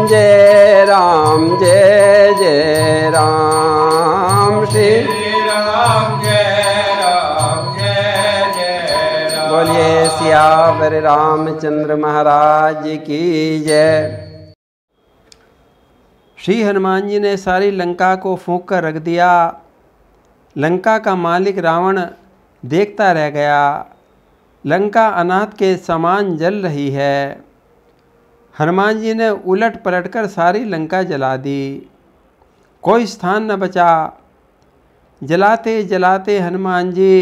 जय राम जय जय राम श्री राम जय राम जय जय राम। बोलिए सियावर रामचंद्र महाराज की जय। श्री हनुमान जी ने सारी लंका को फूंक कर रख दिया। लंका का मालिक रावण देखता रह गया। लंका अनाथ के समान जल रही है। हनुमान जी ने उलट पलट कर सारी लंका जला दी। कोई स्थान न बचा। जलाते जलाते हनुमान जी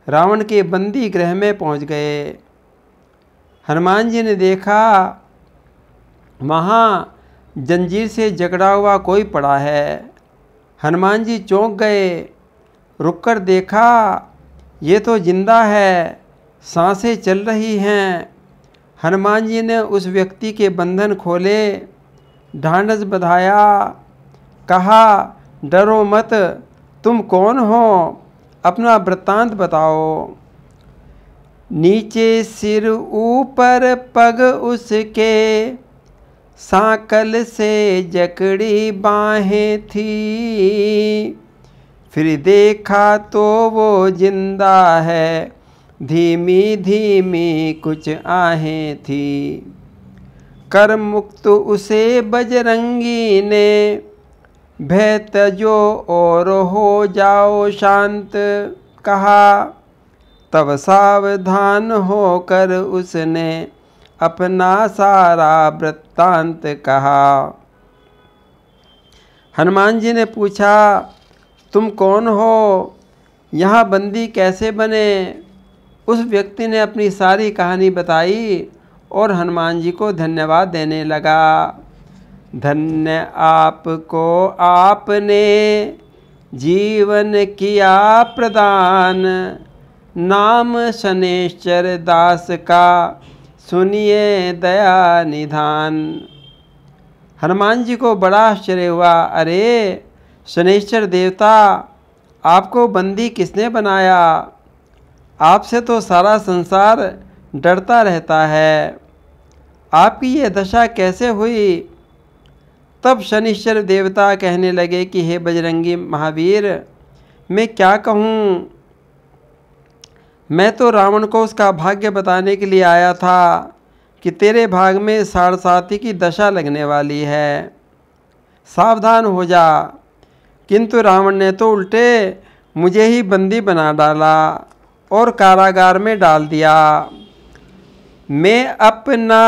रावण के बंदी गृह में पहुंच गए। हनुमान जी ने देखा वहाँ जंजीर से जकड़ा हुआ कोई पड़ा है। हनुमान जी चौंक गए। रुककर देखा ये तो जिंदा है, सांसें चल रही हैं। हनुमान जी ने उस व्यक्ति के बंधन खोले, ढांढस बंधाया, कहा डरो मत, तुम कौन हो, अपना वृत्तांत बताओ। नीचे सिर ऊपर पग उसके, सांकल से जकड़ी बाहें थी। फिर देखा तो वो जिंदा है, धीमी धीमी कुछ आहें थी। कर मुक्त उसे बजरंगी ने, भय तजो और हो जाओ शांत कहा। तब सावधान होकर उसने अपना सारा वृत्तांत कहा। हनुमान जी ने पूछा तुम कौन हो, यहाँ बंदी कैसे बने। उस व्यक्ति ने अपनी सारी कहानी बताई और हनुमान जी को धन्यवाद देने लगा। धन्य आपको आपने जीवन किया प्रदान, नाम शनैश्चर दास का सुनिए दया निधान। हनुमान जी को बड़ा आश्चर्य हुआ। अरे शनैश्चर देवता, आपको बंदी किसने बनाया। आपसे तो सारा संसार डरता रहता है, आपकी ये दशा कैसे हुई। तब शनैश्चर देवता कहने लगे कि हे बजरंगी महावीर, मैं क्या कहूँ। मैं तो रावण को उसका भाग्य बताने के लिए आया था कि तेरे भाग में सारसाती की दशा लगने वाली है, सावधान हो जा। किंतु रावण ने तो उल्टे मुझे ही बंदी बना डाला और कारागार में डाल दिया। मैं अपना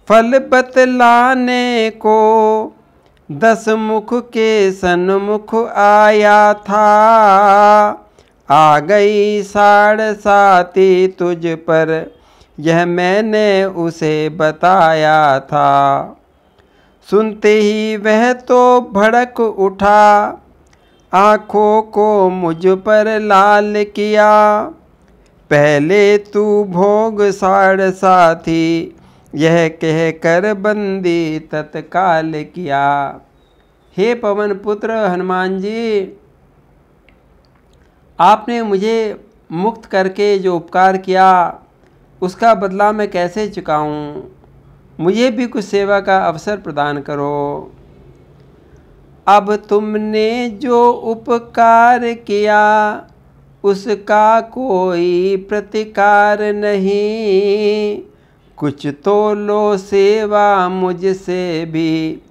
फल बतलाने को 10 मुख के सन्मुख आया था। आ गई सारसाती तुझ पर, यह मैंने उसे बताया था। सुनते ही वह तो भड़क उठा, आँखों को मुझ पर लाल किया। पहले तू भोग सारसाती, यह कह कर बंदी तत्काल किया। हे पवन पुत्र हनुमान जी, आपने मुझे मुक्त करके जो उपकार किया उसका बदला मैं कैसे चुकाऊं। मुझे भी कुछ सेवा का अवसर प्रदान करो। अब तुमने जो उपकार किया उसका कोई प्रतिकार नहीं। कुछ तो लो सेवा मुझसे भी,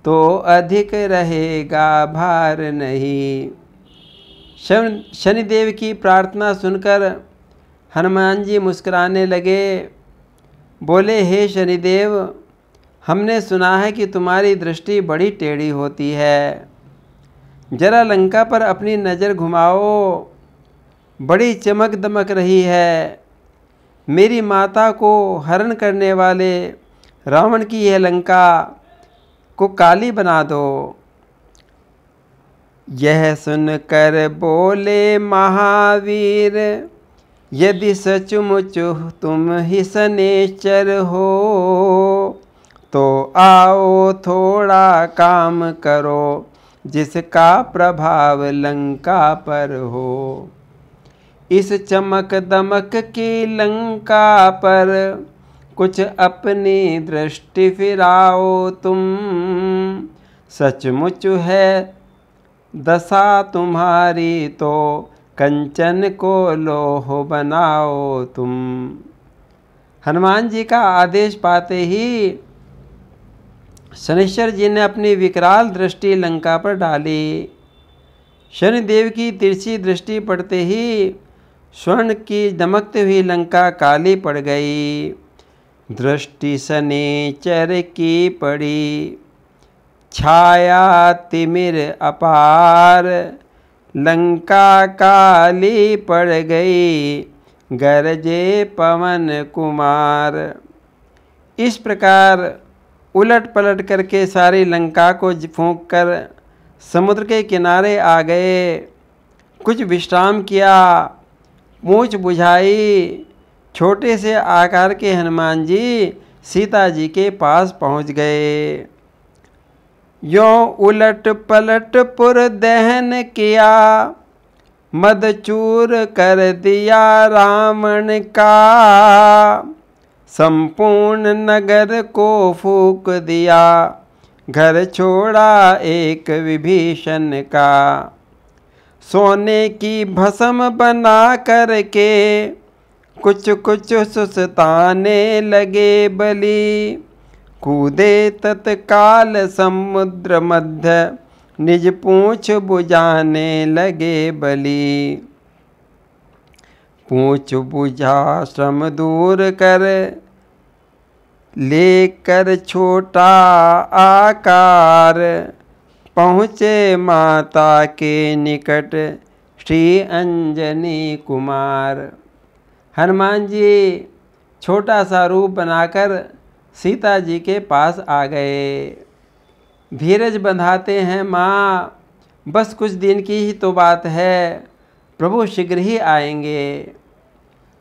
तो अधिक रहेगा भार नहीं। शनिदेव की प्रार्थना सुनकर हनुमान जी मुस्कुराने लगे। बोले हे शनिदेव, हमने सुना है कि तुम्हारी दृष्टि बड़ी टेढ़ी होती है। जरा लंका पर अपनी नज़र घुमाओ, बड़ी चमक दमक रही है। मेरी माता को हरण करने वाले रावण की यह लंका को काली बना दो। यह सुनकर बोले महावीर, यदि सचमुच तुम ही शनैश्चर हो, तो आओ थोड़ा काम करो, जिसका प्रभाव लंका पर हो। इस चमक दमक की लंका पर कुछ अपनी दृष्टि फिराओ तुम, सचमुच है दशा तुम्हारी तो कंचन को लोह बनाओ तुम। हनुमान जी का आदेश पाते ही शनिश्चर जी ने अपनी विकराल दृष्टि लंका पर डाली। शनिदेव की तिरछी दृष्टि पड़ते ही स्वर्ण की दमकती हुई लंका काली पड़ गई। दृष्टि शनिचर की पड़ी, छाया तिमिर अपार, लंका काली पड़ गई, गरजे पवन कुमार। इस प्रकार उलट पलट करके सारी लंका को फूंक कर समुद्र के किनारे आ गए। कुछ विश्राम किया, मूंछ बुझाई। छोटे से आकार के हनुमान जी सीता जी के पास पहुंच गए। यों उलट पलट पुर दहन किया, मदचूर कर दिया रावण का, संपूर्ण नगर को फूंक दिया, घर छोड़ा एक विभीषण का। सोने की भस्म बना करके कुछ कुछ सुस्ताने लगे बलि, कूदे तत्काल समुद्र मध्य, निज पूंछ बुझाने लगे बलि। पूंछ बुझा श्रम दूर कर, लेकर छोटा आकार, पहुँचे माता के निकट श्री अंजनी कुमार। हनुमान जी छोटा सा रूप बनाकर सीता जी के पास आ गए। धीरज बंधाते हैं, माँ बस कुछ दिन की ही तो बात है, प्रभु शीघ्र ही आएंगे।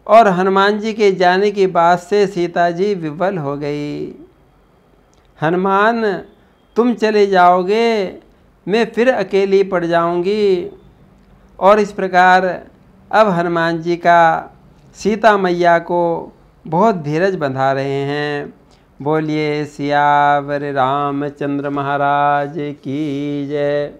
और हनुमान जी के जाने की बात से सीता जी विवल हो गई। हनुमान तुम चले जाओगे, मैं फिर अकेली पड़ जाऊंगी। और इस प्रकार अब हनुमान जी का सीता मैया को बहुत धीरज बंधा रहे हैं। बोलिए सियावर रामचंद्र महाराज की जय।